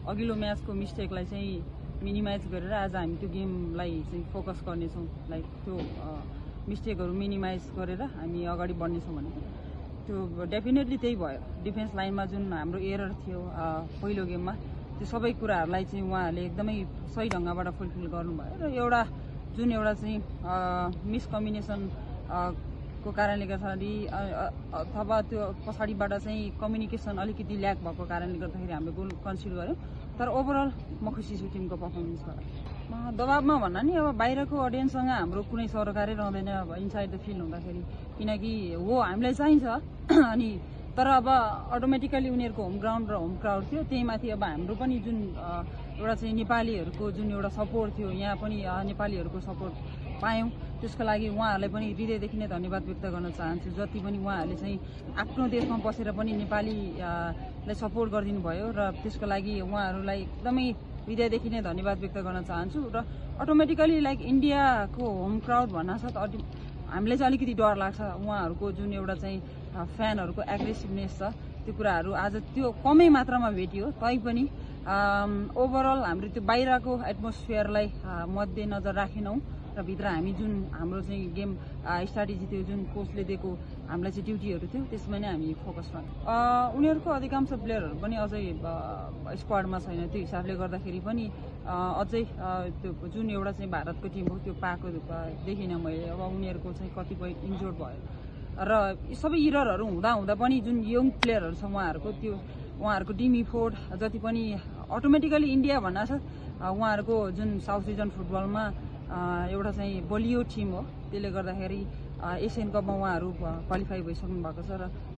अघिल्लो म्याचको मिस्टेकलाई चाहिँ मिनिमाइज गरेर आज हामी त्यो गेमलाई चाहिँ फोकस गर्नेछौँ। लाइक त्यो मिस्टेकहरू मिनिमाइज गरेर हामी अगाडि बढ्नेछौँ भने त्यो डेफिनेटली त्यही भयो। डिफेन्स लाइनमा जुन हाम्रो एरर थियो पहिलो गेममा त्यो सबै कुराहरूलाई चाहिँ उहाँहरूले एकदमै सही ढङ्गबाट फुलफिल गर्नुभयो र एउटा चाहिँ मिसकम्युनिकेसन को कारणले गर्दाखेरि अथवा त्यो पछाडिबाट चाहिँ कम्युनिकेसन अलिकति ल्याक भएको कारणले गर्दाखेरि हामीले गोल कन्सिड गर्यौँ। तर ओभरअल म खुसी छु टिमको पर्फर्मेन्सबाट। दबाबमा भन्दा नि अब बाहिरको अडियन्ससँग हाम्रो कुनै सरोकारै रहँदैन अब इनसाइड द फिल्ड हुँदाखेरि, किनकि हो हामीलाई चाहिन्छ अनि तर अब अटोमेटिकली उनीहरूको होम ग्राउन्ड र होम क्राउड थियो, त्यही माथि अब हाम्रो पनि जुन एउटा चाहिँ नेपालीहरूको जुन एउटा सपोर्ट थियो, यहाँ पनि नेपालीहरूको सपोर्ट पायौँ। त्यसको लागि उहाँहरूलाई पनि हृदयदेखि नै धन्यवाद व्यक्त गर्न चाहन्छु। जति पनि उहाँहरूले चाहिँ आफ्नो देशमा बसेर पनि नेपालीलाई सपोर्ट गरिदिनु भयो र त्यसको लागि उहाँहरूलाई एकदमै हृदयदेखि नै धन्यवाद व्यक्त गर्न चाहन्छु। र अटोमेटिकली लाइक इन्डियाको होम क्राउड भन्नासाथ हामीलाई चाहिँ अलिकति डर लाग्छ, उहाँहरूको जुन एउटा चाहिँ फ्यानहरूको एग्रेसिभनेस छ त्यो कुराहरू आज त्यो कमै मात्रामा भेटियो। तैपनि ओभरअल हाम्रो त्यो बाहिरको एटमोस्फियरलाई मध्यनजर राखेनौँ र भित्र हामी जुन हाम्रो चाहिँ गेम स्ट्राटेजी थियो, जुन कोचले दिएको हामीलाई चाहिँ ड्युटीहरू थियो, त्यसमा नै हामी फोकस गर्यौँ। उनीहरूको अधिकांश प्लेयरहरू पनि अझै स्क्वाडमा छैन, त्यो हिसाबले गर्दाखेरि पनि अझै त्यो जुन एउटा चाहिँ भारतको टिम हो त्यो पाएको देखिनँ मैले। अब उनीहरूको चाहिँ कतिपय इन्जोर्ड भयो र सबै इररहरू हुँदा पनि जुन यङ प्लेयरहरू छ उहाँहरूको टिम इफोर्ट जति पनि अटोमेटिकली इन्डिया भन्नासाथ उहाँहरूको जुन साउथ रिजन फुटबलमा एउटा चाहिँ बलियो टिम हो, त्यसले गर्दाखेरि एसियन कपमा उहाँहरू क्वालिफाई भइसक्नु भएको छ र